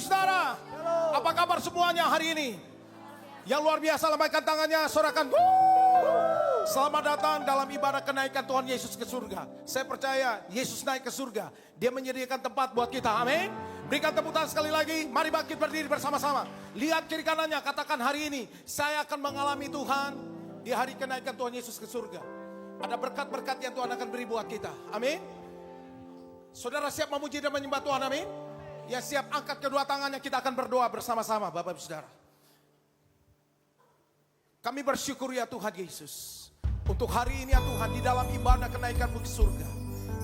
saudara? Apa kabar semuanya hari ini? Yang luar biasa, lambaikan tangannya, sorakan. Selamat datang dalam ibadah kenaikan Tuhan Yesus ke surga. Saya percaya Yesus naik ke surga. Dia menyediakan tempat buat kita. Amin. Berikan tepuk tangan sekali lagi. Mari bangkit berdiri bersama-sama. Lihat kiri kanannya, katakan hari ini saya akan mengalami Tuhan di hari kenaikan Tuhan Yesus ke surga. Ada berkat-berkat yang Tuhan akan beri buat kita. Amin. Saudara siap memuji dan menyembah Tuhan, amin? Ya siap, angkat kedua tangannya, kita akan berdoa bersama-sama Bapak Ibu Saudara. Kami bersyukur ya Tuhan Yesus. Untuk hari ini ya Tuhan, di dalam ibadah kenaikan-Mu ke surga.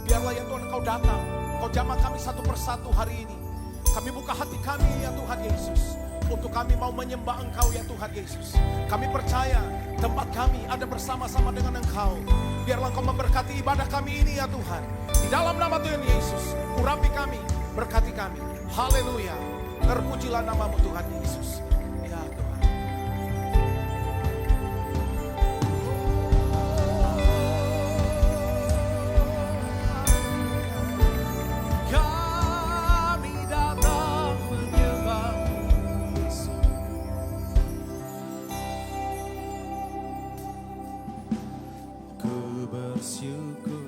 Biarlah ya Tuhan Engkau datang, Engkau jamah kami satu persatu hari ini. Kami buka hati kami ya Tuhan Yesus. Untuk kami mau menyembah Engkau ya Tuhan Yesus. Kami percaya tempat kami ada bersama-sama dengan Engkau. Biarlah Engkau memberkati ibadah kami ini ya Tuhan. Di dalam nama Tuhan Yesus, urapi kami, berkati kami. Haleluya. Terpujilah nama-Mu Tuhan Yesus. Ya Tuhan. Kami datang menyembah Yesus. Ku bersyukur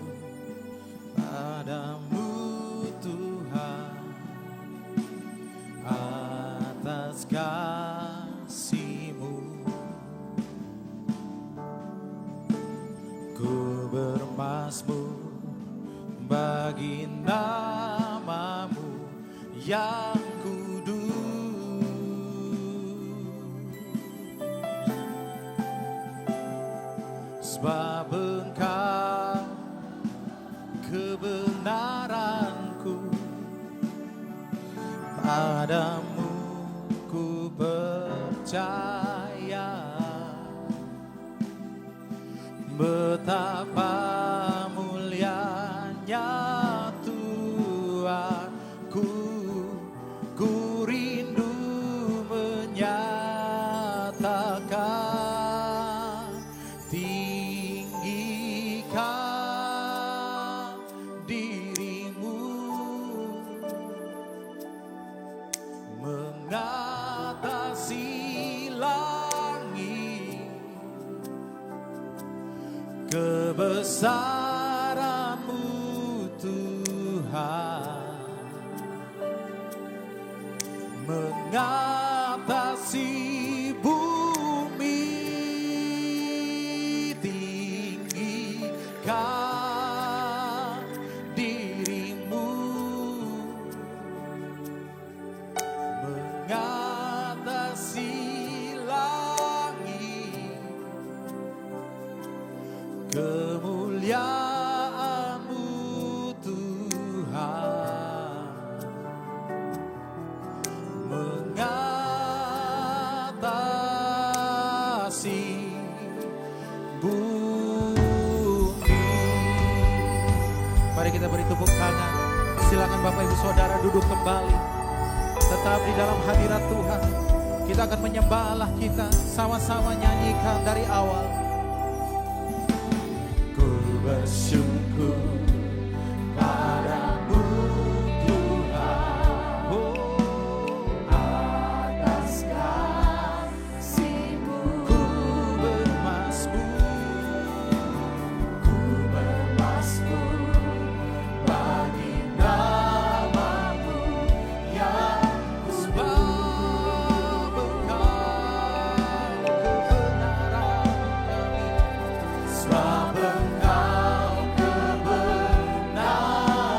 padamu Tuhan atas kasih-Mu. Ku bermazmur bagi nama-Mu yang kudus. Sebab Engkau kebenaranku, padamu ku percaya. Betapa mulianya Tuhan, ku rindu menyatakan. Tinggikan diri-Mu mengatasi langit. Kebesaran-Mu Tuhan mengatasi bumi. Tinggikan diri-Mu mengatasi langit. Kemuliaan-Mu Tuhan mengatasi bumi. Mari kita beri tepuk tangan. Silakan Bapak Ibu Saudara duduk kembali. Tetap di dalam hadirat Tuhan. Kita akan menyembah Allah kita, sama-sama nyanyikan dari awal. Ku bersyukur padamu Tuhan, atas kasih-Mu. Ku bermazmur bagi nama-Mu yang sebab Engkau kebenaran kami. Sebab Engkau kebenaran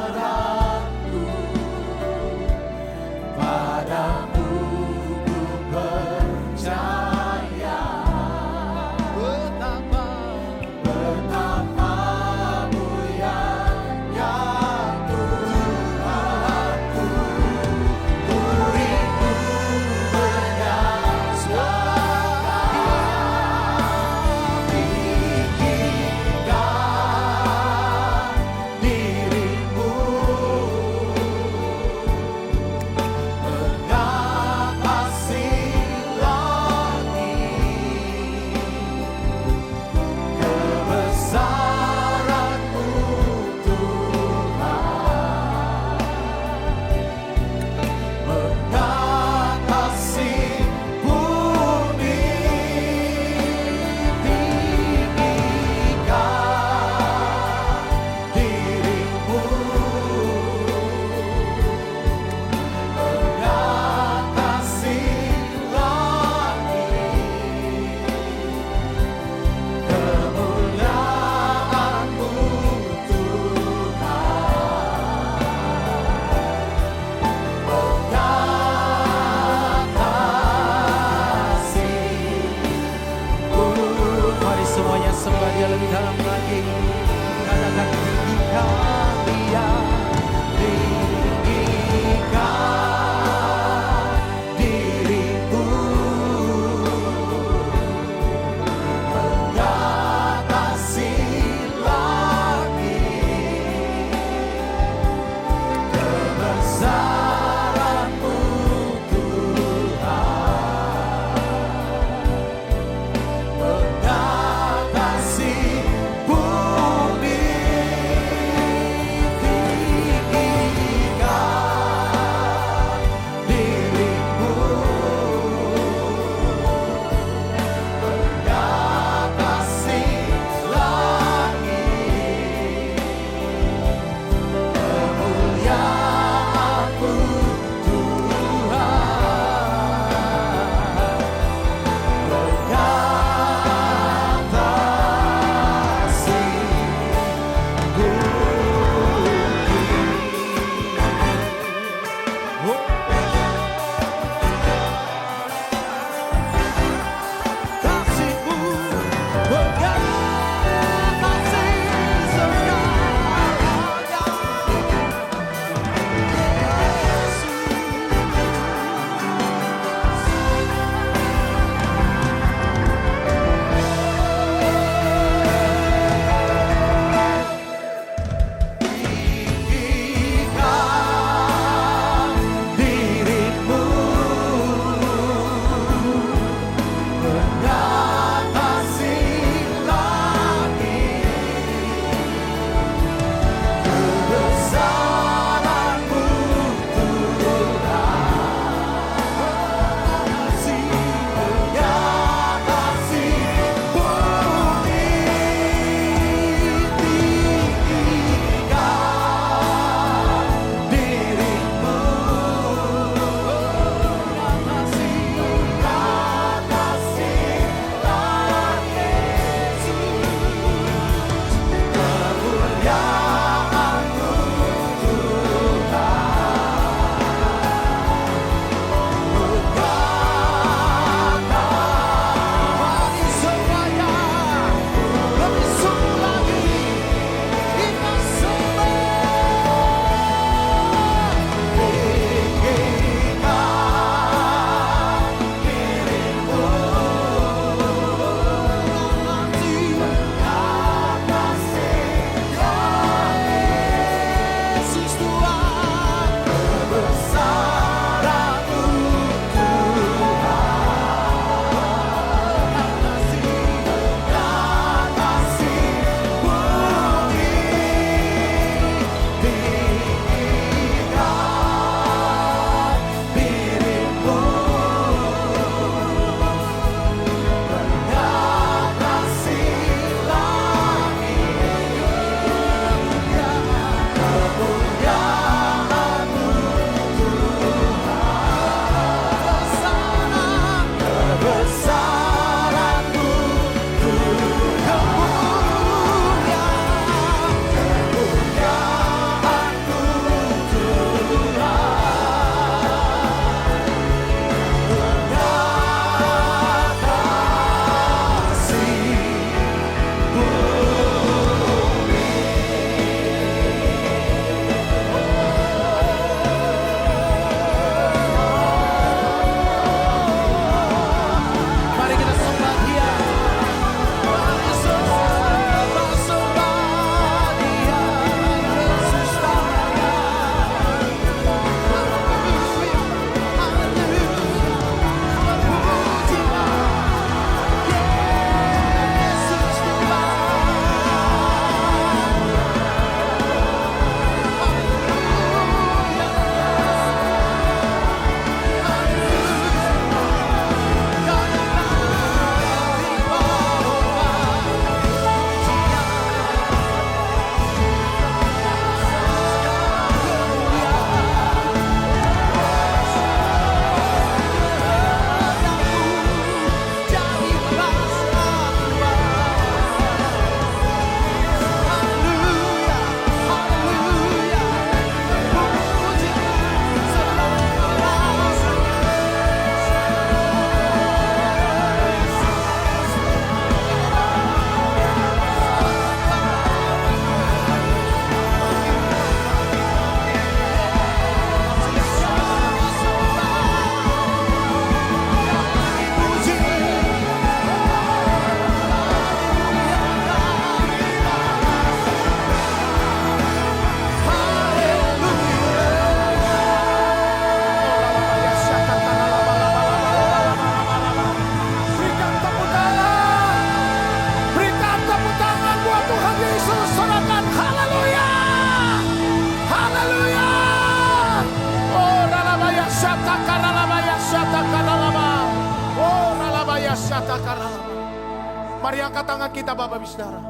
Mari angkat tangan kita Bapak Ibu Saudara.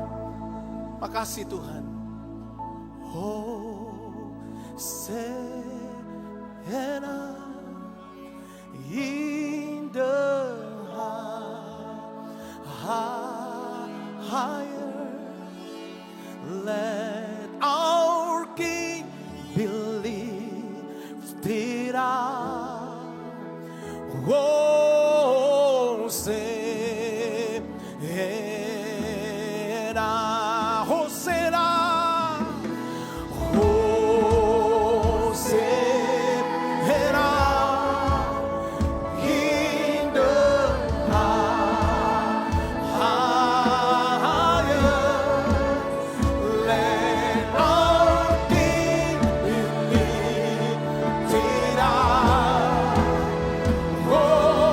Makasih Tuhan. Hosanna in the higher. Let our King be lifted up. Hosanna, Hosanna, Hosanna in the higher. Let our King be lifted up. Hosanna.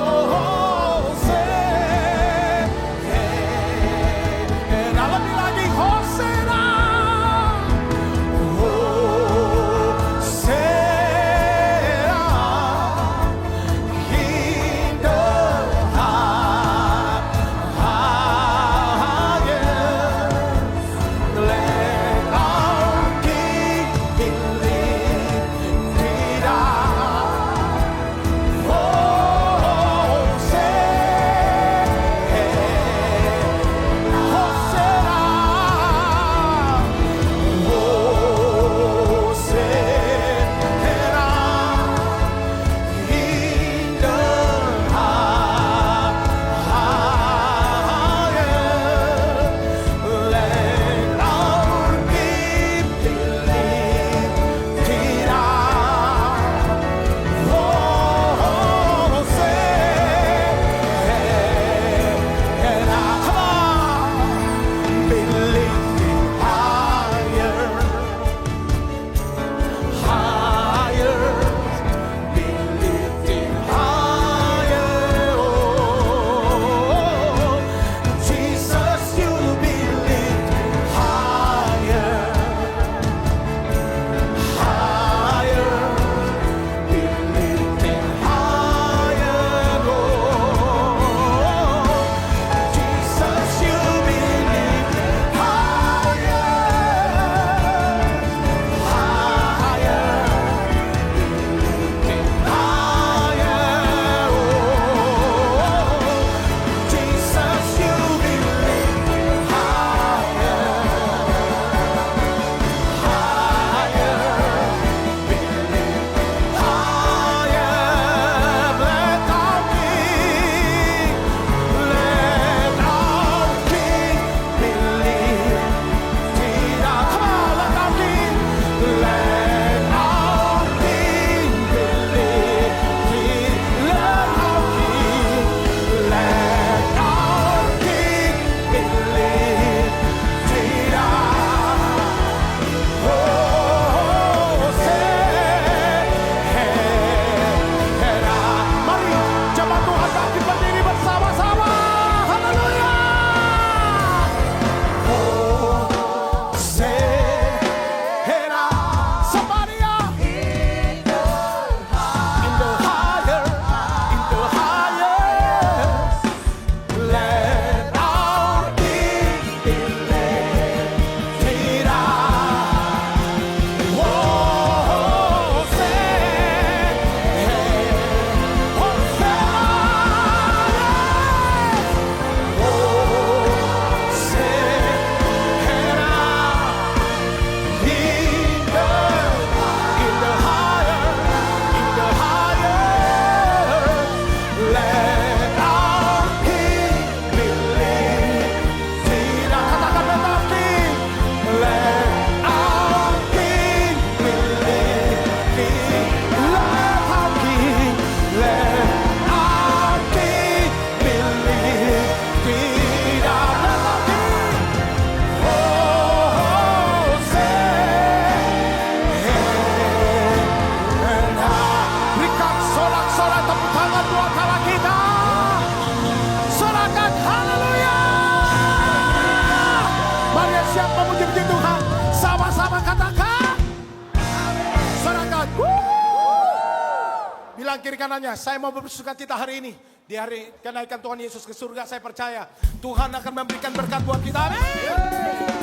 tangan kiri kanannya. Saya mau bersuka cita hari ini. Di hari kenaikan Tuhan Yesus ke surga, saya percaya Tuhan akan memberikan berkat buat kita. Amin.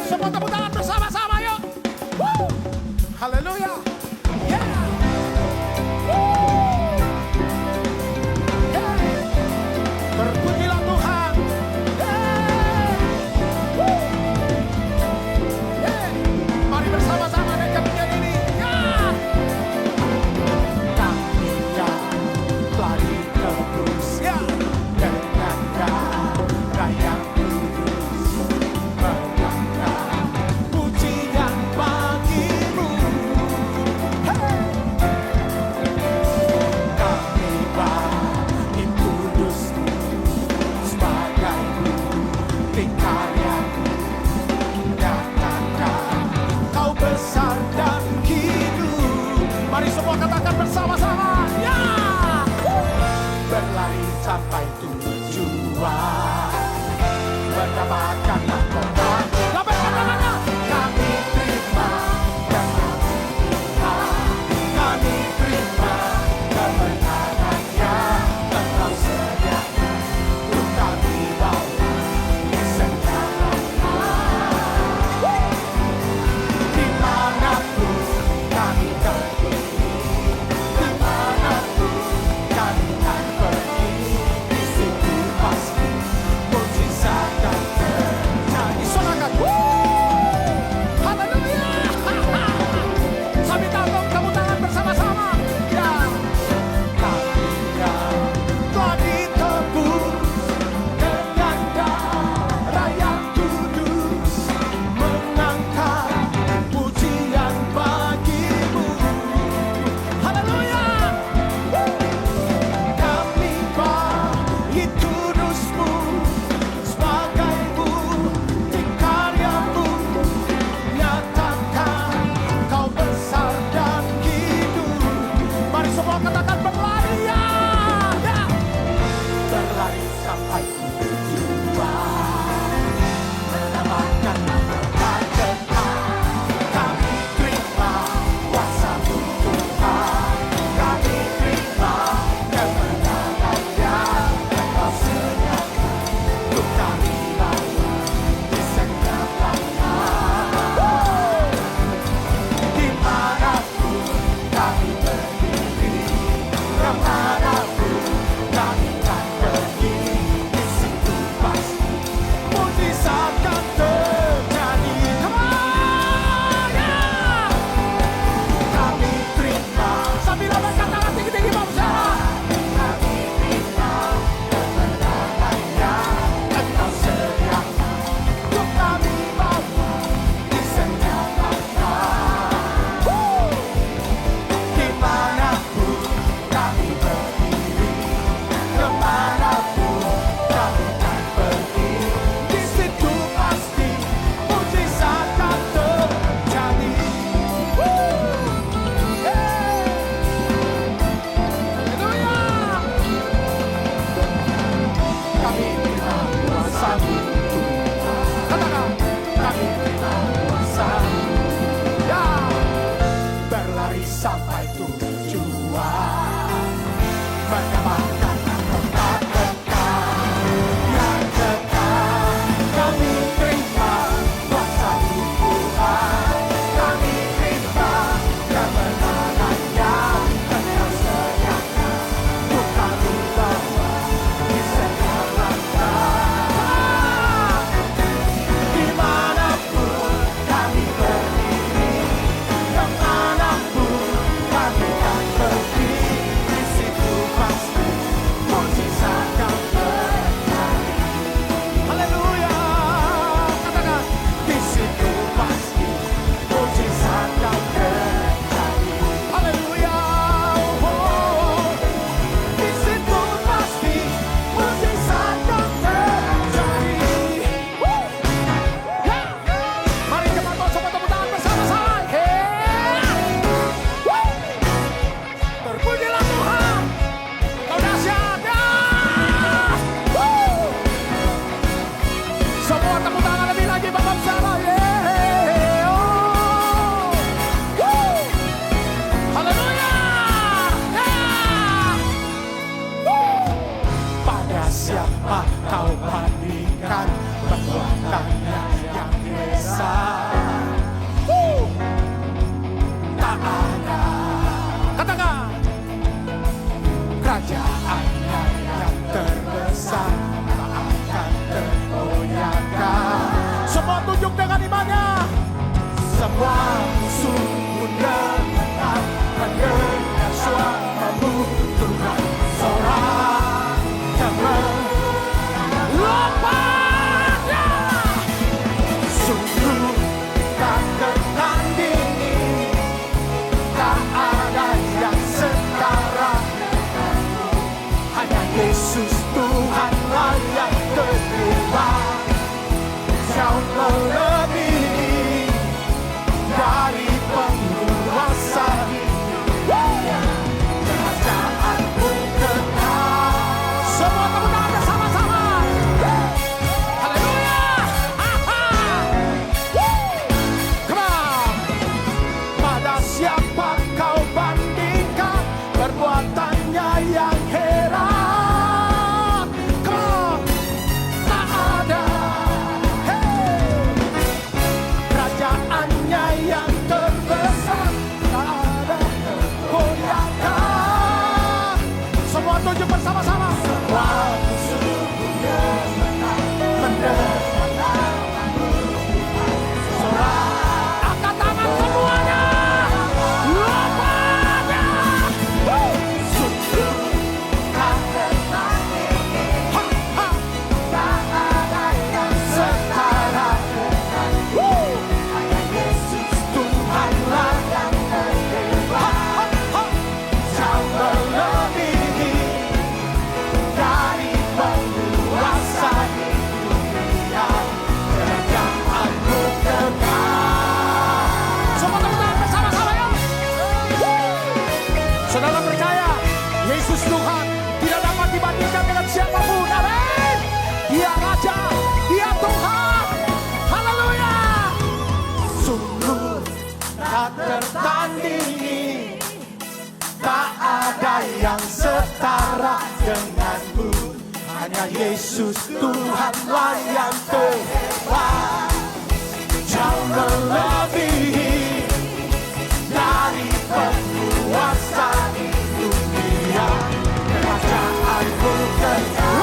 Semua tepuk tangan bersama-sama yuk. Woo. Haleluya. Yeah. Yeah. Terpujilah Tuhan. Yeah. Woo. Yeah. Mari bersama-sama naikkan pujian ini. Yeah. Kami lari terus ya dengan darah yang kudus melangkah pujian bagimu. Hey. Kami bagi kudusmu sebagai bukti karyamu, nyatakan kau besar dan hidup. Mari semua katakan bersama-sama ya. Berlari sampai tujuan, mendapatkan mahkota. Lambaikan tangannya. Kami terima dan kami terima kemenangannya. Engkau sediakan untuk kami bawa segala hal. Dimanapun kami pergi, dimanapun kami akan pergi, di situ pasti mujizat dan terjadi. siapa kau bandingkan perbuatannya yang besar. Tak ada, Katakan. kerajaannya yang terbesar tak akan tergoyahkan. Semua tunjuk dengan imannya. Semua musuh mundur menang, mendengar suaramu Tuhan, sorak Lompatnya. sungguh tak tertandingi, tak ada yang setara. Hanya Yesus Tuhanlah yang terhebat, jauh melebihi dari penguasa dunia. Kerajaanmu kekal. Semua tepuk tangan bersama-sama. Haleluya. Come on. Pada siapa kau bandingkan perbuatannya yang heran? Come on. Tak ada. Hey. Kerajaannya yang terbesar tak ada goyahkan. Semua tunjuk bersama-sama. Semua musuhnya mendengar sorak. Angkat tangan semuanya. Lompatnya. Sungguh tak tertandingi, tak ada yang setara denganmu. Hanya Yesus Tuhanlah yang terhebat, jauh melebihi dari penguasa di dunia. Kerajaanmu kekal. Semua tepuk tangan bersama-sama ya. Saudara percaya, Yesus Tuhan tidak dapat dibandingkan dengan siapapun. Amin. Dia Raja, Dia Tuhan. Haleluya. Sungguh tak tertandingi, tak ada yang setara denganmu. Hanya Yesus Tuhanlah yang terhebat, jauh melebihi dari penguasa di dunia. Kerajaanmu kekal.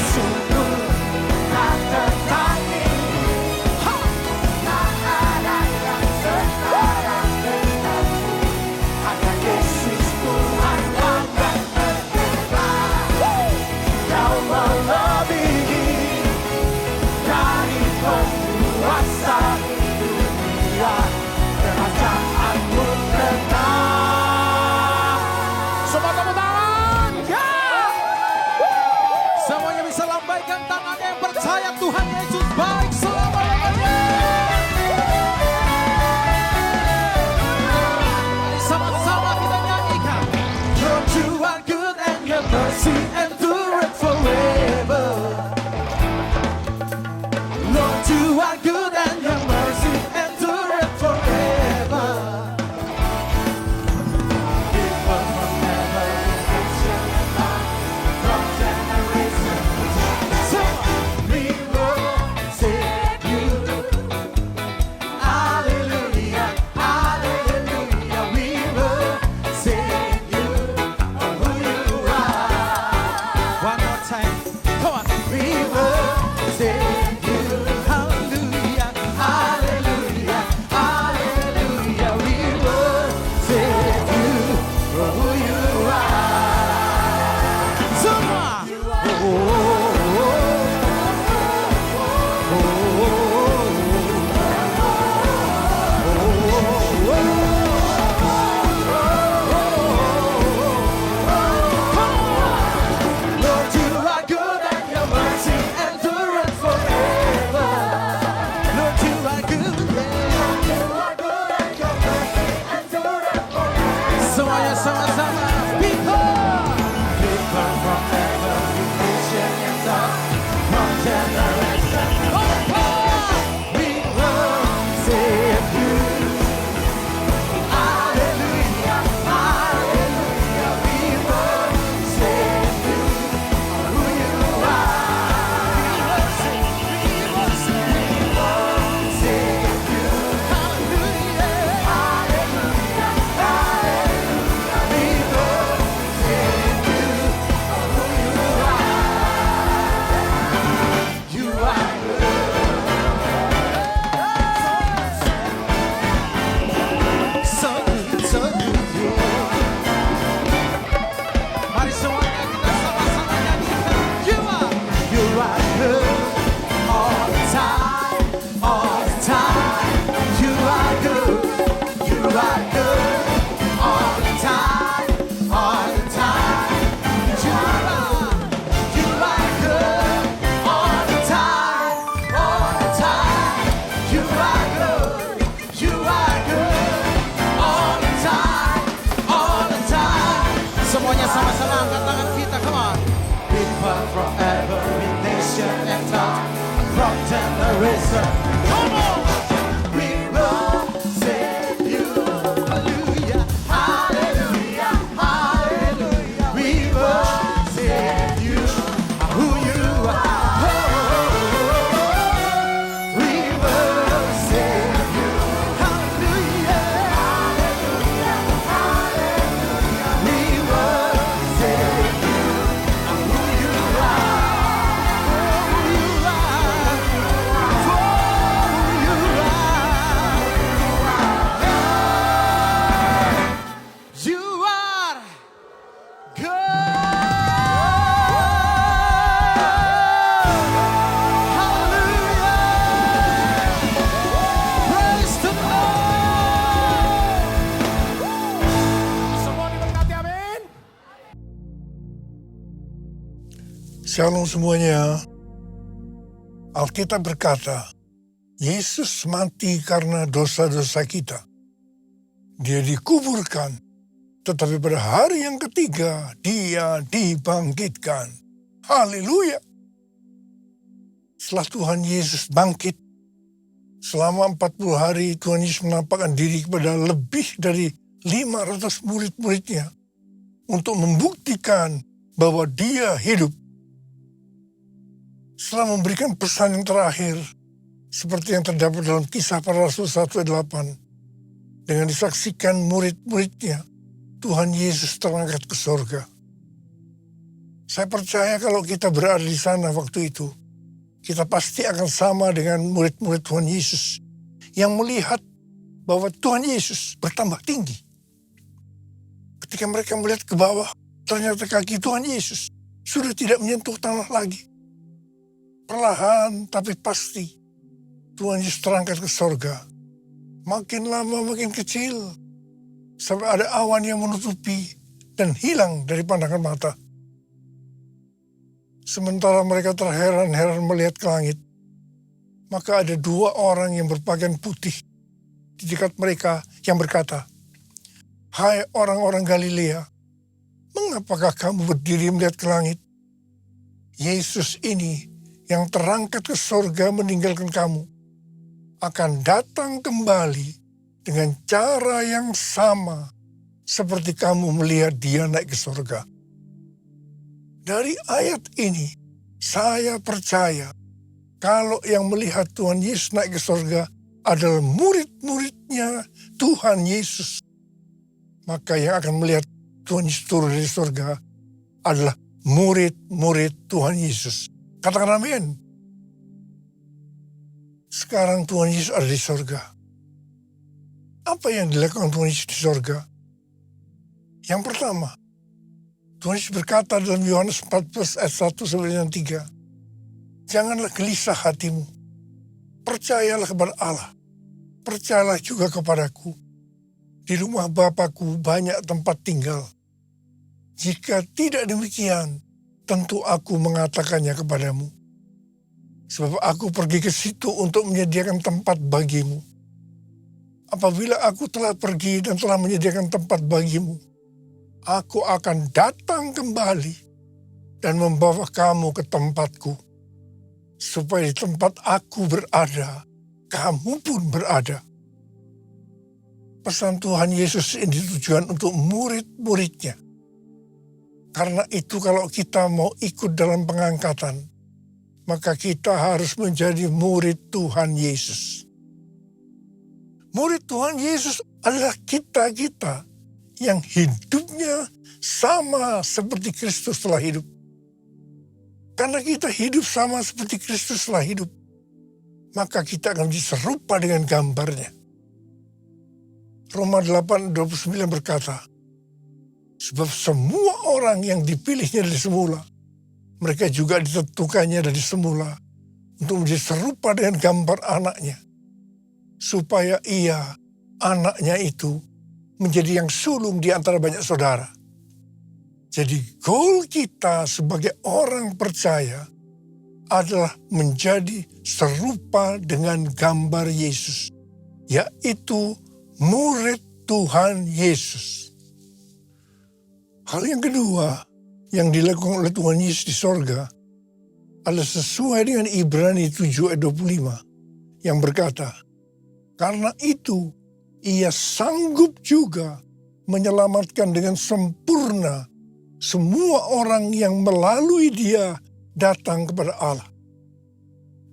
Sungguh tak tertandingi, tak ada yang setara denganmu. Hanya Yesus Tuhanlah yang terhebat, jauh melebihi dari penguasa di dunia. Kerajaanmu kekal. Semua tepuk tangan. Ya. Semuanya bisa lambaikan tangannya yang percaya Tuhan Yesus baik selama-lamanya. Sama-sama kita nyanyikan. Lord, you are good and your mercy endureth forever. Lord, you are good and your mercy endureth forever. People from generation from generation. So we worship you. Hallelujah, hallelujah. We worship you for who you are. Sama-sama angkat tangan kita, come on. People from every nation and tongue, from generation. Come on. We will save you. Hallelujah, hallelujah, hallelujah. We will save you. Who you are. We will save you. Hallelujah, hallelujah, hallelujah. We will save you. Who you are. Who you are. Who you are. You are good. Hallelujah. Praise the Lord. Semua diberkati, amin. Shalom semuanya. Alkitab berkata, Yesus mati karena dosa-dosa kita. Dia dikuburkan, tetapi pada hari yang ketiga, dia dibangkitkan. Haleluya. Setelah Tuhan Yesus bangkit, selama 40 hari Tuhan Yesus menampakkan diri kepada lebih dari 500 murid-muridnya untuk membuktikan bahwa dia hidup. Setelah memberikan pesan yang terakhir, seperti yang terdapat dalam Kisah Para Rasul 1 ayat 8, dengan disaksikan murid-muridnya, Tuhan Yesus terangkat ke surga. Saya percaya kalau kita berada di sana waktu itu, kita pasti akan sama dengan murid-murid Tuhan Yesus yang melihat bahwa Tuhan Yesus bertambah tinggi. Ketika mereka melihat ke bawah, ternyata kaki Tuhan Yesus sudah tidak menyentuh tanah lagi. Perlahan tapi pasti Tuhan Yesus terangkat ke surga. Makin lama makin kecil, sampai ada awan yang menutupi dan hilang dari pandangan mata. Sementara mereka terheran-heran melihat ke langit, maka ada 2 orang yang berpakaian putih di dekat mereka yang berkata, "Hai orang-orang Galilea, mengapakah kamu berdiri melihat ke langit? Yesus ini yang terangkat ke surga meninggalkan kamu, akan datang kembali dengan cara yang sama seperti kamu melihat dia naik ke surga." Dari ayat ini, saya percaya kalau yang melihat Tuhan Yesus naik ke surga adalah murid-muridnya Tuhan Yesus, maka yang akan melihat Tuhan Yesus turun dari surga adalah murid-murid Tuhan Yesus. Katakan amin. Sekarang Tuhan Yesus ada di surga. Apa yang dilakukan Tuhan Yesus di surga? Yang pertama, Tuhan Yesus berkata dalam Yohanes 14 ayat 1-3, "Janganlah gelisah hatimu. Percayalah kepada Allah. Percayalah juga kepadaku. Di rumah Bapa-Ku banyak tempat tinggal. Jika tidak demikian, tentu aku mengatakannya kepadamu. Sebab aku pergi ke situ untuk menyediakan tempat bagimu. Apabila aku telah pergi dan telah menyediakan tempat bagimu, aku akan datang kembali dan membawa kamu ke tempatku, supaya di tempat aku berada, kamu pun berada." Pesan Tuhan Yesus ini ditujukan untuk murid-muridnya. Karena itu kalau kita mau ikut dalam pengangkatan, maka kita harus menjadi murid Tuhan Yesus. Murid Tuhan Yesus adalah kita-kita yang hidupnya sama seperti Kristus telah hidup. Karena kita hidup sama seperti Kristus telah hidup, maka kita akan menjadi serupa dengan gambarnya. Roma 8:29 berkata, "Sebab semua orang yang dipilihnya dari semula, mereka juga ditentukannya dari semula untuk menjadi serupa dengan gambar anaknya, supaya ia, anaknya itu, menjadi yang sulung di antara banyak saudara." Jadi goal kita sebagai orang percaya adalah menjadi serupa dengan gambar Yesus, yaitu murid Tuhan Yesus. Hal yang kedua yang dilakukan oleh Tuhan Yesus di sorga adalah sesuai dengan Ibrani 7 ayat 25 yang berkata, karena itu ia sanggup juga menyelamatkan dengan sempurna semua orang yang melalui dia datang kepada Allah.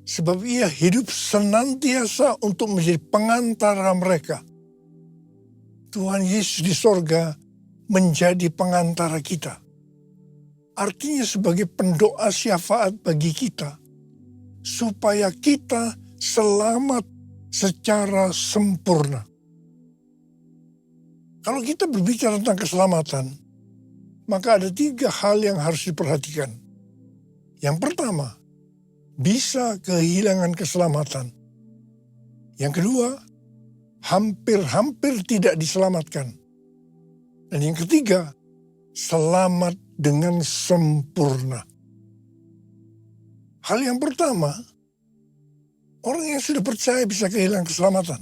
Sebab ia hidup senantiasa untuk menjadi pengantara mereka. Tuhan Yesus di sorga menjadi pengantara kita. Artinya sebagai pendoa syafaat bagi kita, supaya kita selamat secara sempurna. Kalau kita berbicara tentang keselamatan, maka ada 3 hal yang harus diperhatikan. Yang pertama, bisa kehilangan keselamatan. Yang kedua, hampir-hampir tidak diselamatkan. Dan yang ketiga, selamat dengan sempurna. Hal yang pertama, orang yang sudah percaya bisa kehilangan keselamatan.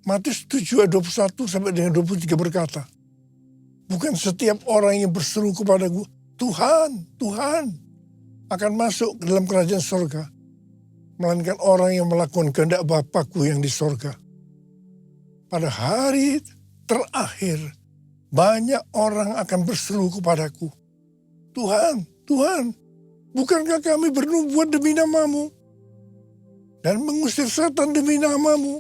Matius 7 ayat 21 sampai dengan 23 berkata, bukan setiap orang yang berseru kepadaku, Tuhan, Tuhan, akan masuk ke dalam kerajaan sorga, melainkan orang yang melakukan kehendak Bapakku yang di sorga. Pada hari terakhir, banyak orang akan berseru kepadaku, Tuhan, Tuhan, bukankah kami bernubuat demi namamu? Dan mengusir setan demi namamu?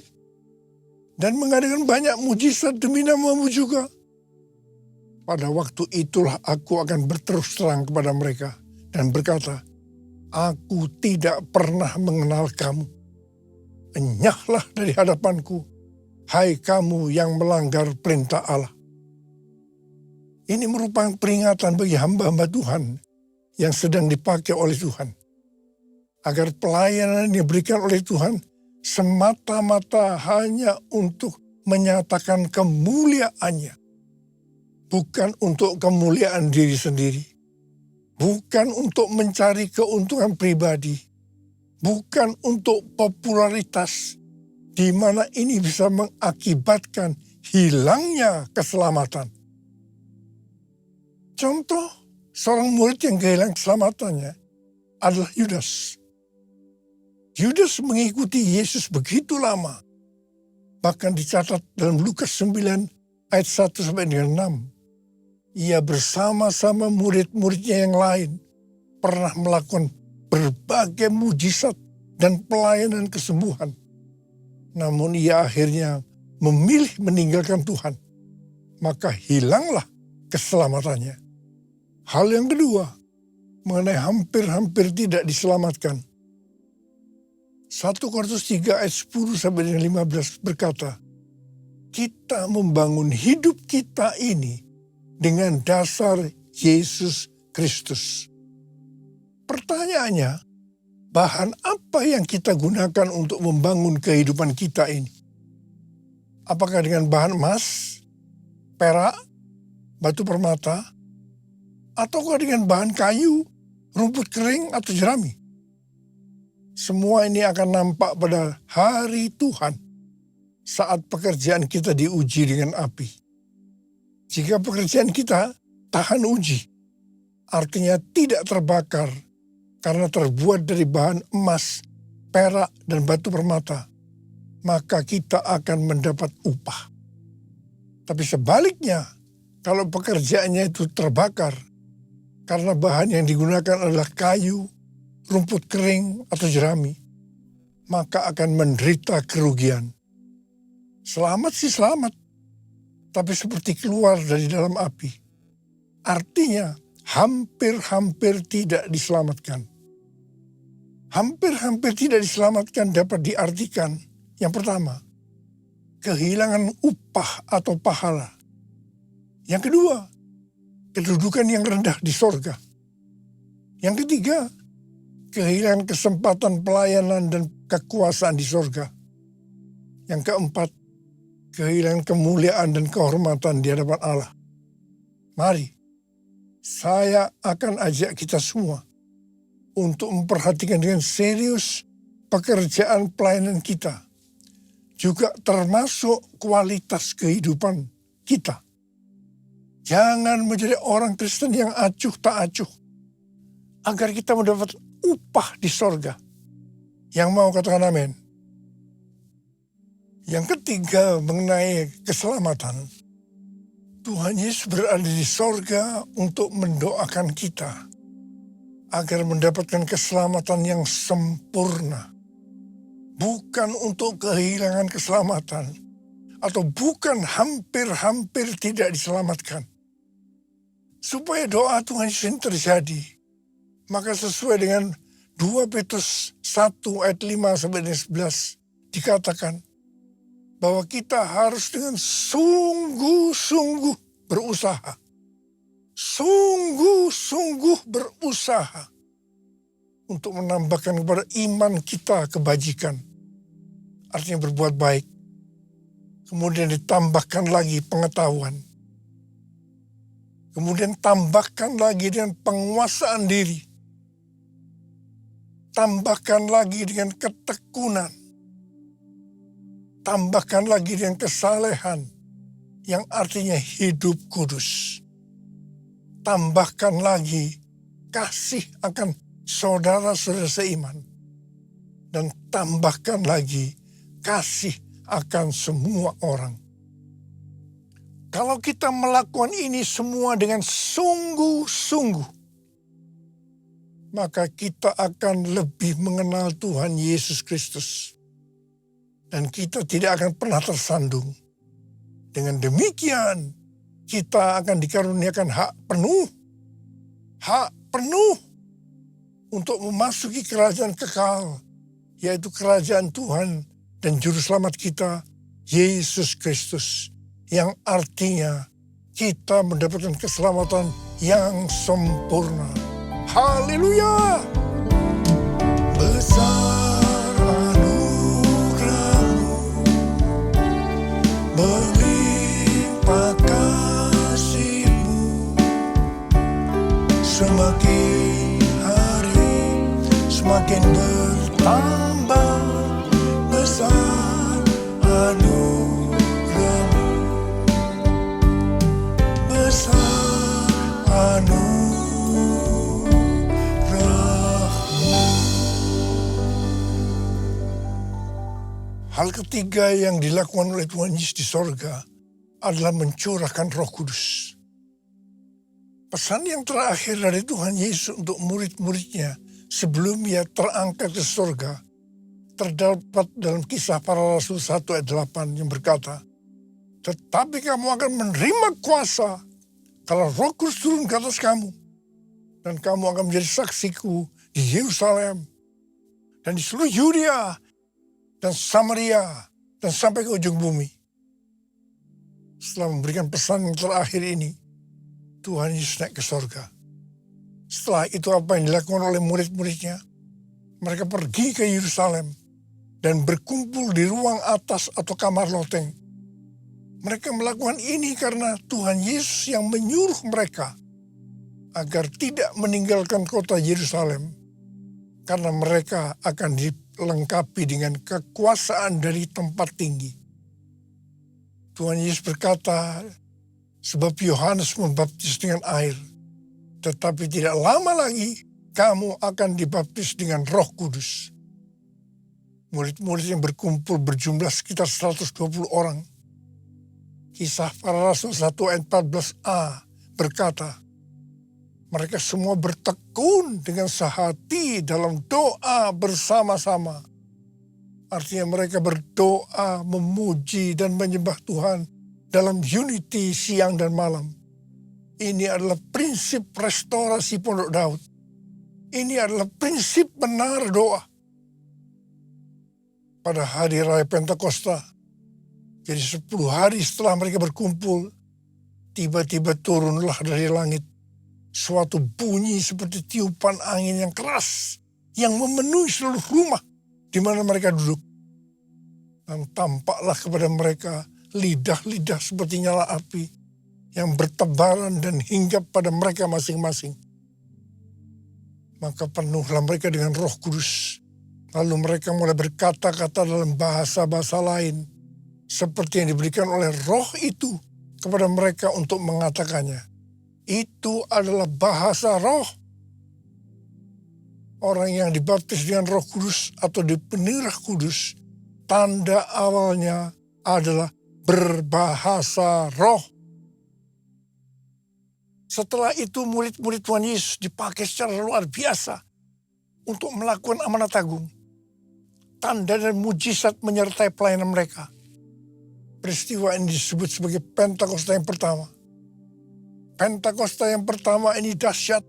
Dan mengadakan banyak mujizat demi namamu juga? Pada waktu itulah aku akan berterus terang kepada mereka dan berkata, aku tidak pernah mengenal kamu. Enyahlah dari hadapanku, hai kamu yang melanggar perintah Allah. Ini merupakan peringatan bagi hamba-hamba Tuhan yang sedang dipakai oleh Tuhan. Agar pelayanan yang diberikan oleh Tuhan semata-mata hanya untuk menyatakan kemuliaannya. Bukan untuk kemuliaan diri sendiri. Bukan untuk mencari keuntungan pribadi. Bukan untuk popularitas, di mana ini bisa mengakibatkan hilangnya keselamatan. Contoh, seorang murid yang kehilangan keselamatannya adalah Yudas. Yudas mengikuti Yesus begitu lama. Bahkan dicatat dalam Lukas 9 ayat 1 sampai dengan 6. Ia bersama-sama murid-muridnya yang lain pernah melakukan berbagai mujizat dan pelayanan kesembuhan. Namun ia akhirnya memilih meninggalkan Tuhan. Maka hilanglah keselamatannya. Hal yang kedua, mengenai hampir-hampir tidak diselamatkan. 1 Korintus 3 ayat 10 sampai dengan 15 berkata, kita membangun hidup kita ini dengan dasar Yesus Kristus. Pertanyaannya, bahan apa yang kita gunakan untuk membangun kehidupan kita ini? Apakah dengan bahan emas, perak, batu permata, ataukah dengan bahan kayu, rumput kering, atau jerami? Semua ini akan nampak pada hari Tuhan saat pekerjaan kita diuji dengan api. Jika pekerjaan kita tahan uji, artinya tidak terbakar karena terbuat dari bahan emas, perak, dan batu permata, maka kita akan mendapat upah. Tapi sebaliknya, kalau pekerjaannya itu terbakar karena bahan yang digunakan adalah kayu, rumput kering, atau jerami, maka akan menderita kerugian. Selamat sih selamat, tapi seperti keluar dari dalam api. Artinya, hampir-hampir tidak diselamatkan. Hampir-hampir tidak diselamatkan dapat diartikan, yang pertama, kehilangan upah atau pahala. Yang kedua, kedudukan yang rendah di sorga. Yang ketiga, kehilangan kesempatan pelayanan dan kekuasaan di sorga. Yang keempat, kehilangan kemuliaan dan kehormatan di hadapan Allah. Mari, saya akan ajak kita semua untuk memperhatikan dengan serius pekerjaan pelayanan kita. Juga termasuk kualitas kehidupan kita. Jangan menjadi orang Kristen yang acuh tak acuh. Agar kita mendapat upah di sorga. Yang mau katakan amin. Yang ketiga mengenai keselamatan. Tuhan Yesus berada di sorga untuk mendoakan kita. Agar mendapatkan keselamatan yang sempurna. Bukan untuk kehilangan keselamatan. Atau bukan hampir-hampir tidak diselamatkan. Supaya doa Tuhan Yesus ini terjadi. Maka sesuai dengan 2 Petrus 1 ayat 5-11 dikatakan bahwa kita harus dengan sungguh-sungguh berusaha. Sungguh-sungguh berusaha untuk menambahkan kepada iman kita kebajikan. Artinya berbuat baik. Kemudian ditambahkan lagi pengetahuan. Kemudian tambahkan lagi dengan penguasaan diri. Tambahkan lagi dengan ketekunan. Tambahkan lagi dengan kesalehan. Yang artinya hidup kudus. Tambahkan lagi kasih akan saudara-saudara seiman. Dan tambahkan lagi kasih akan semua orang. Kalau kita melakukan ini semua dengan sungguh-sungguh, maka kita akan lebih mengenal Tuhan Yesus Kristus. Dan kita tidak akan pernah tersandung. Dengan demikian, kita akan dikaruniakan hak penuh untuk memasuki kerajaan kekal, yaitu kerajaan Tuhan dan Juru Selamat kita, Yesus Kristus. Yang artinya kita mendapatkan keselamatan yang sempurna. Haleluya! Besar anugerah-Mu, melimpah kasih-Mu, semakin hari semakin bertambah besar anugerah-Mu. Hal ketiga yang dilakukan oleh Tuhan Yesus di sorga adalah mencurahkan Roh Kudus. Pesan yang terakhir dari Tuhan Yesus untuk murid-muridnya sebelum ia terangkat ke sorga terdapat dalam Kisah Para Rasul 1 ayat 8 yang berkata, "Tetapi kamu akan menerima kuasa kalau Roh Kudus turun ke atas kamu, dan kamu akan menjadi saksiku di Yerusalem dan di seluruh Yudea dan Samaria dan sampai ke ujung bumi." Setelah memberikan pesan yang terakhir ini, Tuhan Yesus naik ke sorga. Setelah itu apa yang dilakukan oleh murid-muridnya? Mereka pergi ke Yerusalem dan berkumpul di ruang atas atau kamar loteng. Mereka melakukan ini karena Tuhan Yesus yang menyuruh mereka agar tidak meninggalkan kota Yerusalem, karena mereka akan dilengkapi dengan kekuasaan dari tempat tinggi. Tuhan Yesus berkata, sebab Yohanes membaptis dengan air, tetapi tidak lama lagi kamu akan dibaptis dengan Roh Kudus. Murid-murid yang berkumpul berjumlah sekitar 120 orang. Kisah Para Rasul 1 ayat 14a berkata, mereka semua bertekun dengan sehati dalam doa bersama-sama. Artinya mereka berdoa, memuji dan menyembah Tuhan dalam unity siang dan malam. Ini adalah prinsip restorasi Pondok Daud. Ini adalah prinsip benar doa. Pada hari Raya Pentakosta, jadi 10 hari setelah mereka berkumpul, tiba-tiba turunlah dari langit suatu bunyi seperti tiupan angin yang keras yang memenuhi seluruh rumah di mana mereka duduk. Dan tampaklah kepada mereka lidah-lidah seperti nyala api yang bertebaran dan hinggap pada mereka masing-masing. Maka penuhlah mereka dengan Roh Kudus. Lalu mereka mulai berkata-kata dalam bahasa-bahasa lain seperti yang diberikan oleh Roh itu kepada mereka untuk mengatakannya. Itu adalah bahasa roh. Orang yang dibaptis dengan Roh Kudus atau dipenuhi Roh Kudus, tanda awalnya adalah berbahasa roh. Setelah itu murid-murid Tuhan Yesus dipakai secara luar biasa untuk melakukan amanat agung. Tanda dan mujizat menyertai pelayanan mereka. Peristiwa ini disebut sebagai Pentakosta yang pertama. Pentakosta yang pertama ini dahsyat.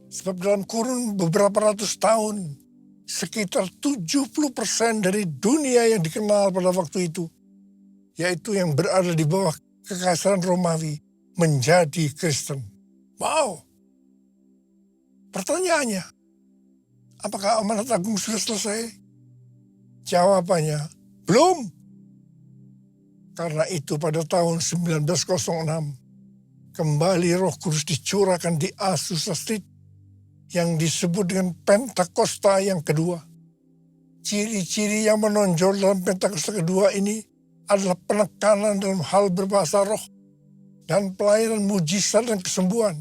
Sebab dalam kurun beberapa ratus tahun, sekitar 70% dari dunia yang dikenal pada waktu itu, yaitu yang berada di bawah kekaisaran Romawi, menjadi Kristen. Wow. Pertanyaannya, apakah amanat agung sudah selesai? Jawabannya, belum. Karena itu pada tahun 1906, kembali Roh Kudus dicurahkan di Azusa Street yang disebut dengan Pentakosta yang kedua. Ciri-ciri yang menonjol dalam Pentakosta kedua ini adalah penekanan dalam hal berbahasa roh dan pelayanan mujizat dan kesembuhan.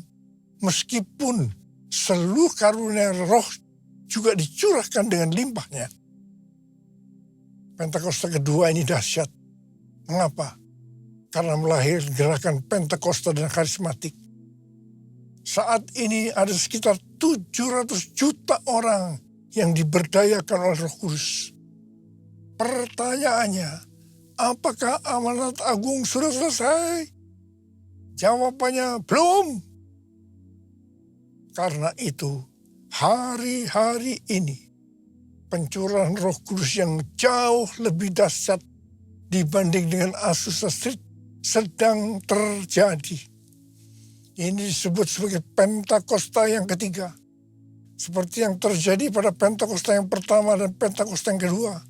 Meskipun seluruh karunia roh juga dicurahkan dengan limpahnya. Pentakosta kedua ini dahsyat. Mengapa? Karena melahirkan gerakan Pentakosta dan karismatik. Saat ini ada sekitar 700 juta orang yang diberdayakan oleh Roh Kudus. Pertanyaannya, apakah amanat agung sudah selesai? Jawabannya belum. Karena itu, hari-hari ini, pencurahan Roh Kudus yang jauh lebih dahsyat dibanding dengan Azusa Street sedang terjadi. Ini disebut sebagai Pentakosta yang ketiga. Seperti yang terjadi pada Pentakosta yang pertama dan Pentakosta yang kedua.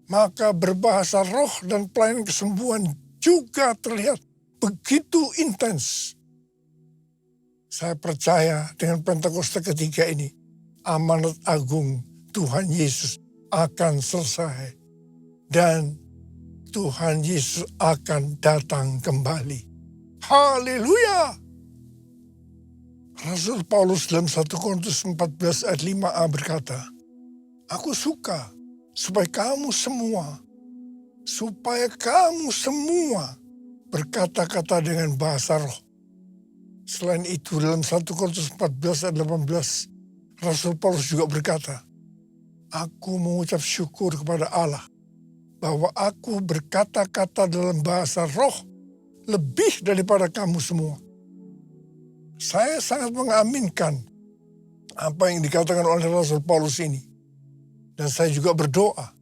Maka berbahasa roh dan pelayanan kesembuhan juga terlihat begitu intens. Saya percaya dengan Pentakosta ketiga ini, amanat agung Tuhan Yesus akan selesai. Dan Tuhan Yesus akan datang kembali. Haleluya! Rasul Paulus dalam 1 Korintus 14 ayat 5a berkata, Aku suka supaya kamu semua berkata-kata dengan bahasa roh. Selain itu dalam 1 Korintus 14 ayat 18, Rasul Paulus juga berkata, Aku mengucap syukur kepada Allah bahwa aku berkata-kata dalam bahasa roh lebih daripada kamu semua. Saya sangat mengaminkan apa yang dikatakan oleh Rasul Paulus ini. Dan saya juga berdoa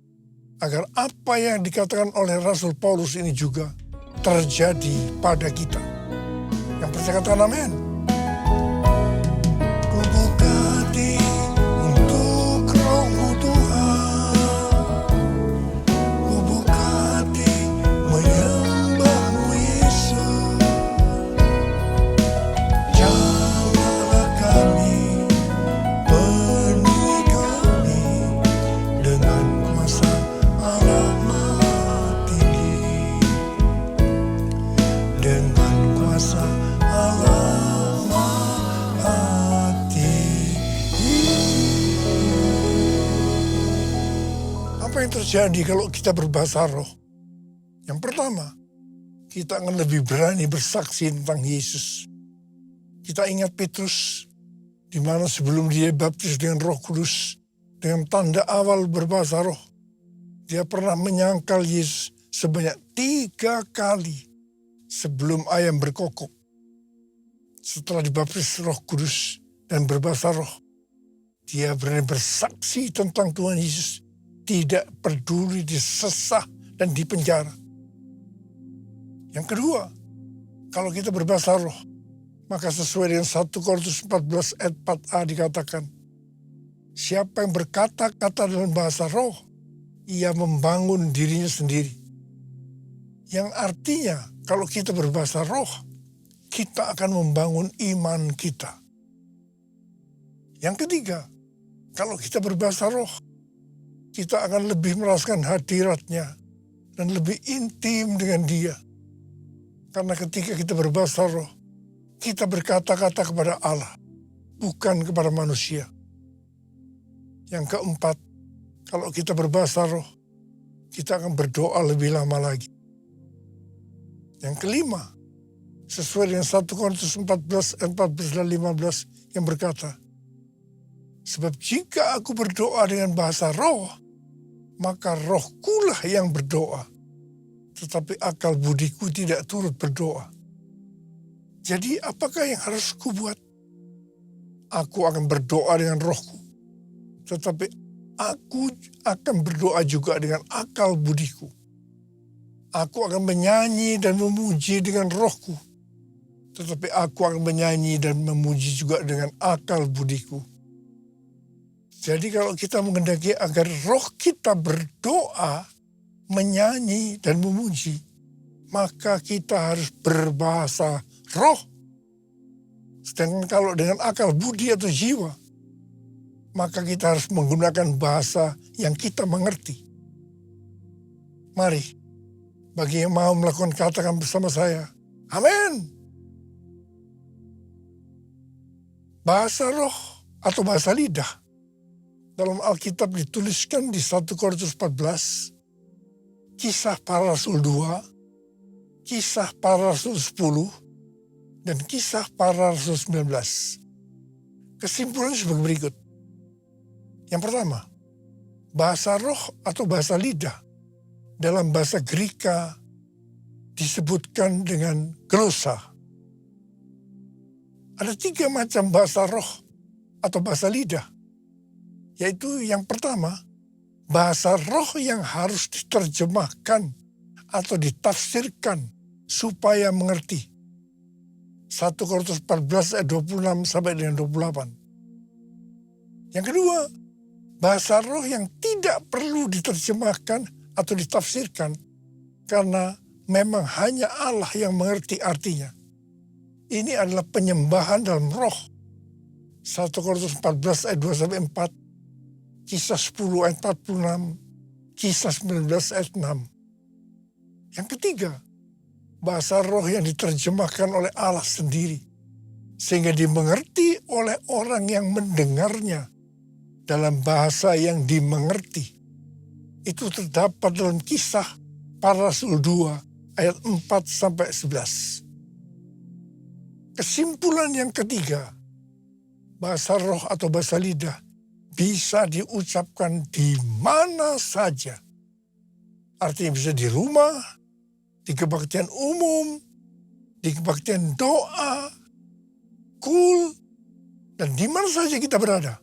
agar apa yang dikatakan oleh Rasul Paulus ini juga terjadi pada kita. Yang percaya katakan amin. Ku buka hati untuk Roh-Mu Tuhan. Ku buka hati menyembah-Mu Yesus. Jamalah kami, penuhi kami dengan kuasa Allah Maha Tinggi. Dengan kuasa Allah Maha Tinggi. Apa yang terjadi kalau kita berbahasa roh? Yang pertama, kita akan lebih berani bersaksi tentang Yesus. Kita ingat Petrus, di mana sebelum dia baptis dengan Roh Kudus, dengan tanda awal berbahasa roh, dia pernah menyangkal Yesus sebanyak 3 kali sebelum ayam berkokok. Setelah dibaptis Roh Kudus dan berbahasa roh, dia berani bersaksi tentang Tuhan Yesus, tidak peduli disesah dan dipenjara. Yang kedua, kalau kita berbahasa roh, maka sesuai dengan 1 Korintus 14 ayat 4a dikatakan, siapa yang berkata-kata dalam bahasa roh, ia membangun dirinya sendiri. Yang artinya, kalau kita berbahasa roh, kita akan membangun iman kita. Yang ketiga, kalau kita berbahasa roh, kita akan lebih merasakan hadiratnya dan lebih intim dengan dia. Karena ketika kita berbahasa roh, kita berkata-kata kepada Allah, bukan kepada manusia. Yang keempat, kalau kita berbahasa roh, kita akan berdoa lebih lama lagi. Yang kelima, sesuai dengan 1 Korintus 14 dan 15 yang berkata, sebab jika aku berdoa dengan bahasa roh, maka rohkulah yang berdoa. Tetapi akal budiku tidak turut berdoa. Jadi apakah yang harus kubuat? Aku akan berdoa dengan rohku. Tetapi aku akan berdoa juga dengan akal budiku. Aku akan menyanyi dan memuji dengan rohku. Tetapi aku akan menyanyi dan memuji juga dengan akal budiku. Jadi kalau kita menghendaki agar roh kita berdoa, menyanyi dan memuji, maka kita harus berbahasa roh. Sedangkan kalau dengan akal budi atau jiwa, maka kita harus menggunakan bahasa yang kita mengerti. Mari, bagi yang mau melakukan katakan bersama saya, amin. Bahasa roh atau bahasa lidah dalam Alkitab dituliskan di 1 Korintus 14, Kisah Para Rasul 2, Kisah Para Rasul 10, dan Kisah Para Rasul 19. Kesimpulannya sebagai berikut. Yang pertama, bahasa roh atau bahasa lidah dalam bahasa Greka disebutkan dengan glosa. Ada 3 macam bahasa roh atau bahasa lidah, yaitu yang pertama, bahasa roh yang harus diterjemahkan atau ditafsirkan supaya mengerti. 1 Korintus 14 ayat 26 sampai dengan 28. Yang kedua, bahasa roh yang tidak perlu diterjemahkan atau ditafsirkan karena memang hanya Allah yang mengerti artinya. Ini adalah penyembahan dalam roh. 1 Korintus 14 ayat 2 sampai 4. Kisah 10 ayat 46, Kisah 19 ayat 6. Yang ketiga, bahasa roh yang diterjemahkan oleh Allah sendiri, sehingga dimengerti oleh orang yang mendengarnya dalam bahasa yang dimengerti. Itu terdapat dalam Kisah Para Rasul 2 ayat 4 sampai 11. Kesimpulan yang ketiga, bahasa roh atau bahasa lidah bisa diucapkan di mana saja. Artinya bisa di rumah, di kebaktian umum, di kebaktian doa, kul, dan di mana saja kita berada.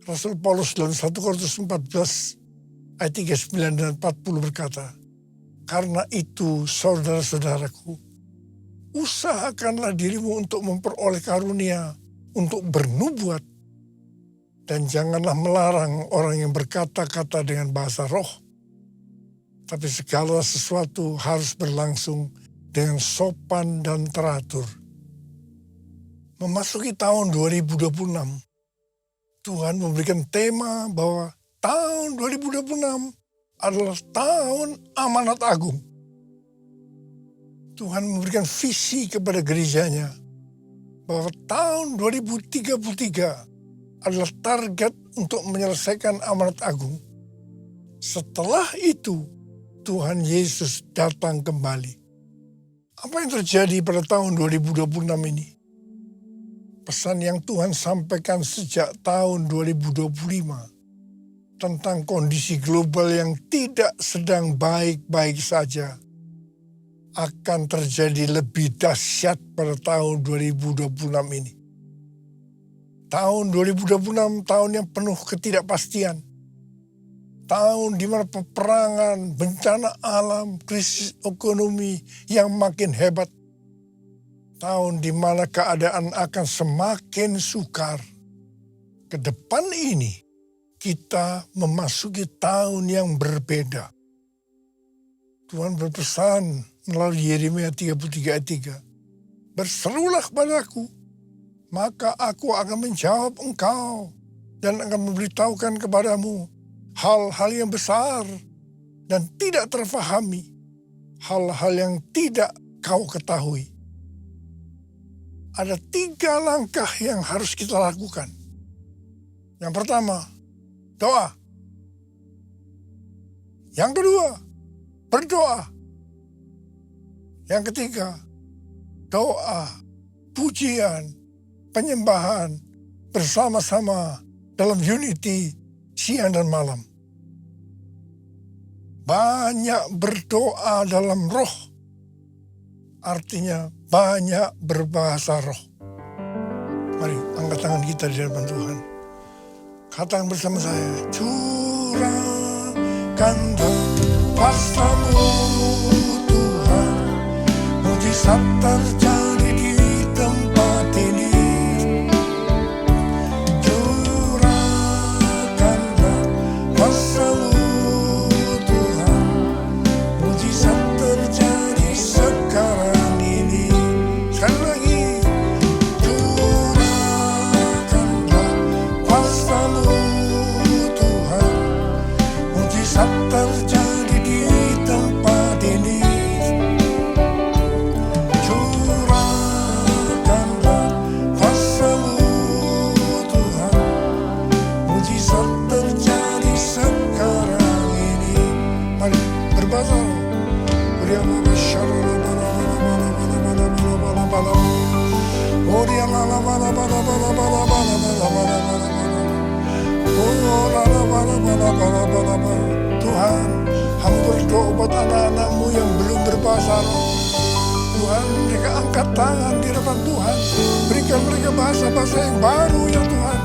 Rasul Paulus dalam 1 Korintus 14 ayat 39 dan 40 berkata, karena itu saudara-saudaraku, usahakanlah dirimu untuk memperoleh karunia untuk bernubuat, dan janganlah melarang orang yang berkata-kata dengan bahasa roh. Tapi segala sesuatu harus berlangsung dengan sopan dan teratur. Memasuki tahun 2026, Tuhan memberikan tema bahwa tahun 2026 adalah tahun amanat agung. Tuhan memberikan visi kepada gerejanya bahwa tahun 2033 adalah target untuk menyelesaikan amanat agung. Setelah itu, Tuhan Yesus datang kembali. Apa yang terjadi pada tahun 2026 ini? Pesan yang Tuhan sampaikan sejak tahun 2025 tentang kondisi global yang tidak sedang baik-baik saja akan terjadi lebih dahsyat pada tahun 2026 ini. Tahun 2026 tahun yang penuh ketidakpastian. Tahun di mana peperangan, bencana alam, krisis ekonomi yang makin hebat. Tahun di mana keadaan akan semakin sukar. Ke depan ini kita memasuki tahun yang berbeda. Tuhan berpesan melalui Yeremia 33 ayat 3. Berserulah kepadaku, maka aku akan menjawab engkau dan akan memberitahukan kepadamu hal-hal yang besar dan tidak terfahami, hal-hal yang tidak kau ketahui. Ada 3 langkah yang harus kita lakukan. Yang pertama, doa. Yang kedua, berdoa. Yang ketiga, doa, pujian, penyembahan bersama-sama dalam unity siang dan malam. Banyak berdoa dalam roh, artinya banyak berbahasa roh. Mari angkat tangan kita di hadapan Tuhan. Katakan bersama saya, curahkanlah kuasa-Mu Tuhan, mujizat terjadi di tempat ini. Curahkanlah kuasa-Mu Tuhan, mujizat terjadi sekarang ini. Sekali lagi, curahkanlah kuasa-Mu Tuhan, mujizat terjadi di tempat ini. Curahkanlah kuasa-Mu Tuhan, mujizat terjadi sekarang ini. Mari berbahasa roh. Tuhan, hamba berdoa buat anak-anak-Mu yang belum berbahasa roh. Tuhan, mereka angkat tangan di depan Tuhan. Berikan mereka bahasa-bahasa yang baru ya Tuhan.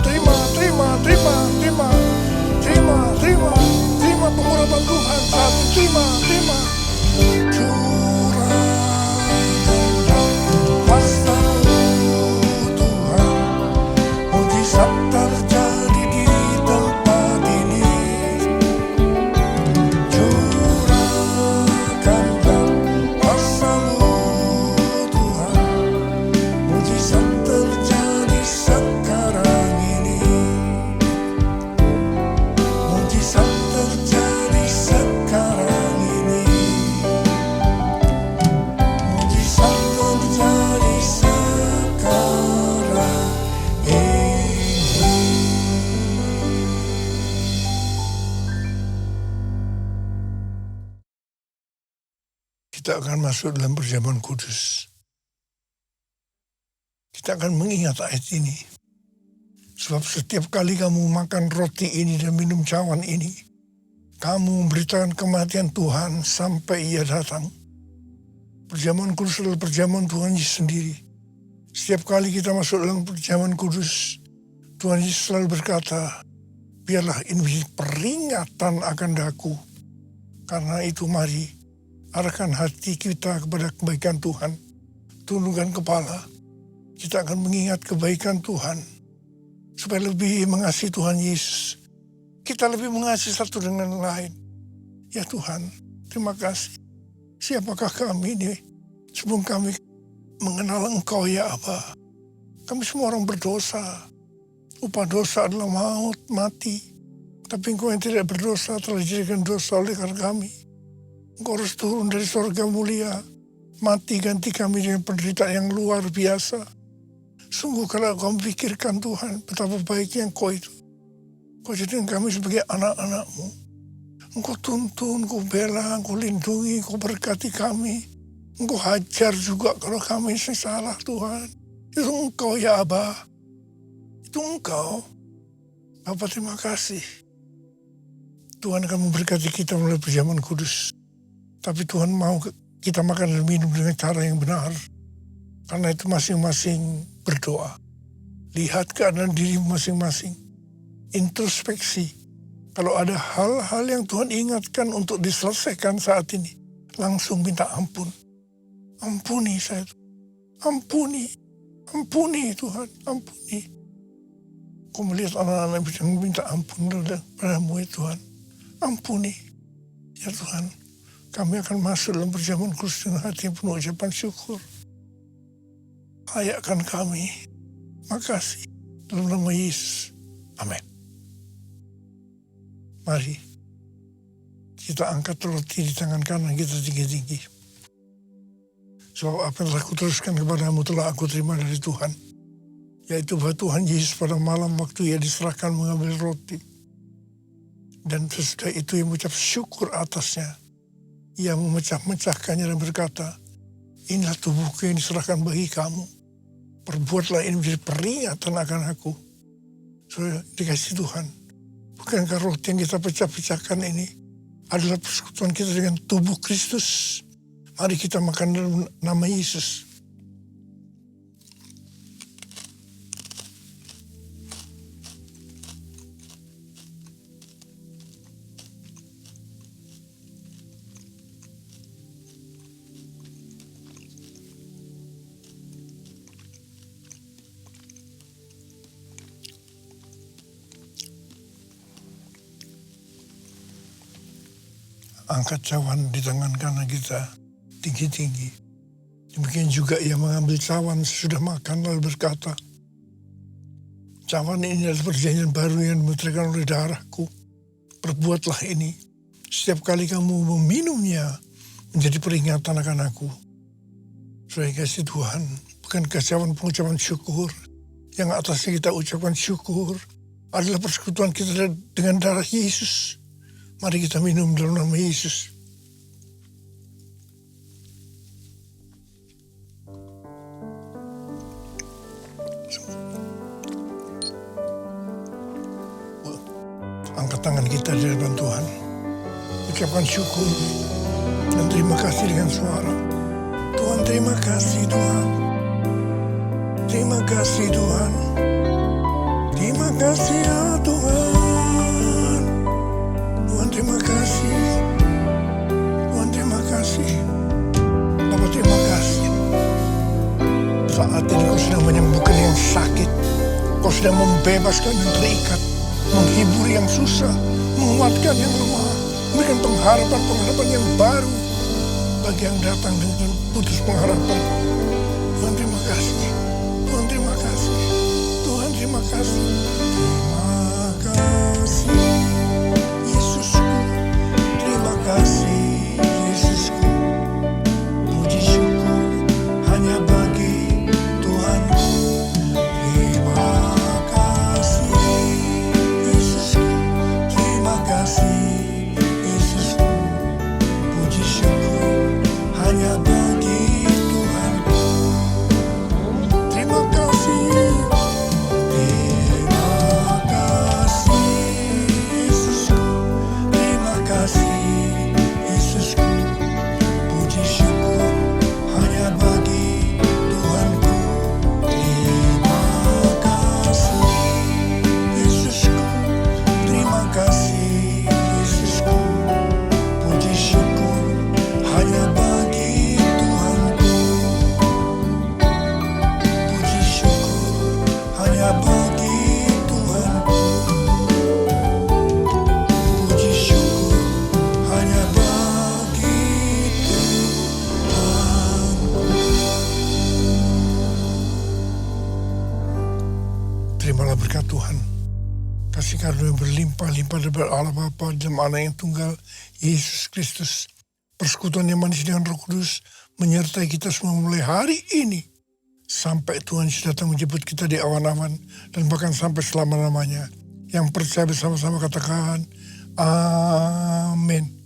Terima pengurapan Tuhan saat ini. Terima. Curahkanlah kuasa-Mu Tuhan, mujizat terjadi di tempat ini. Curahkanlah kuasa-Mu Tuhan, mujizat terjadi sekarang ini. Mujizat terjadi sekarang ini. Mujizat terjadi sekarang ini. Kita akan masuk dalam perjamuan kudus. Kita akan mengingat ayat ini. Sebab setiap kali kamu makan roti ini dan minum cawan ini, kamu memberitakan kematian Tuhan sampai Ia datang. Perjamuan kudus adalah perjamuan Tuhan Yesus sendiri. Setiap kali kita masuk dalam perjamuan kudus, Tuhan Yesus selalu berkata, biarlah ini menjadi peringatan akan daku. Karena itu mari, arahkan hati kita kepada kebaikan Tuhan. Tundukkan kepala, kita akan mengingat kebaikan Tuhan. Supaya lebih mengasihi Tuhan Yesus. Kita lebih mengasihi satu dengan lain. Ya Tuhan, terima kasih. Siapakah kami ini sebelum kami mengenal Engkau ya Aba. Kami semua orang berdosa. Upah dosa adalah maut, mati. Tapi Engkau yang tidak berdosa telah dijadikan dosa oleh karena kami. Engkau harus turun dari surga mulia. Mati ganti kami dengan penderitaan yang luar biasa. Sungguh kalau kau memikirkan Tuhan, betapa baiknya Engkau itu. Kau jadikan kami sebagai anak-anak-Mu. Engkau tuntun, Engkau bela, Engkau lindungi, Engkau berkati kami. Engkau hajar juga kalau kami salah Tuhan. Itu Engkau ya Aba. Itu Engkau. Bapa terima kasih. Tuhan akan memberkati kita melalui perjamuan kudus. Tapi Tuhan mau kita makan dan minum dengan cara yang benar. Karena itu masing-masing berdoa. Lihat keadaan diri masing-masing. Introspeksi. Kalau ada hal-hal yang Tuhan ingatkan untuk diselesaikan saat ini, langsung minta ampun. Ampuni saya. Ampuni. Ampuni Tuhan. Ampuni. Kau melihat anak-anak yang minta ampun padamu ya Tuhan. Ampuni. Ya Tuhan. Kami akan masuk dalam perjamuan kudus dengan hati yang penuh ucapan syukur. Layakkan kami. Makasih. Dalam nama Yesus. Amin. Mari. Kita angkat roti di tangan kanan kita tinggi-tinggi. Sebab apa yang telah kuteruskan kepadamu telah aku terima dari Tuhan. Yaitu bahwa Tuhan Yesus pada malam waktu ia diserahkan mengambil roti. Dan sesudah itu ia mengucap syukur atasnya. Ia memecah-mecahkannya dan berkata, inilah tubuhku yang diserahkan bagi kamu. Perbuatlah ini menjadi peringatan akan aku. Saudara dikasih Tuhan. Bukankah roti yang kita pecah-pecahkan ini adalah persekutuan kita dengan tubuh Kristus? Mari kita makan dalam nama Yesus. Angkat cawan di tangan kanan kita tinggi-tinggi. Demikian juga ia mengambil cawan sesudah makan lalu berkata, cawan ini adalah perjanjian baru yang dimutrakan oleh darahku. Perbuatlah ini setiap kali kamu meminumnya menjadi peringatan akan aku. Saudara kasih Tuhan, bukankah cawan pengucapan syukur yang atasnya kita ucapkan syukur adalah persekutuan kita dengan darah Yesus. Mari kita minum dalam nama Yesus. Angkat tangan kita di hadapan Tuhan. Ucapkan syukur dan terima kasih dengan suara. Tuhan, terima kasih Tuhan. Terima kasih Tuhan. Terima kasih ya Tuhan. Tuhan terima kasih. Tuhan terima kasih. Bapak terima kasih. Saat ini kau sedang menyembuhkan yang sakit. Kau sedang membebaskan yang terikat. Menghibur yang susah. Menguatkan yang lemah. Memberikan pengharapan yang baru. Bagi yang datang dengan putus pengharapan. Tuhan terima kasih. Tuhan terima kasih. Tuhan terima kasih. Terima kasih. Terima kasih Yesusku, puji syukur hanya bagi Tuhanku. Terima kasih Yesusku, terima kasih Yesusku, puji syukur hanya bagi Tuhanku. Terima kasih Yesusku, terima kasih. Terimalah berkat Tuhan. Kasih karunia berlimpah-limpah dari Allah Bapa dan Anak yang tunggal, Yesus Kristus. Persekutuan yang manis dengan Roh Kudus menyertai kita semua mulai hari ini. Sampai Tuhan Yesus datang menjemput kita di awan-awan dan bahkan sampai selama-lamanya. Yang percaya bersama-sama katakan, amin.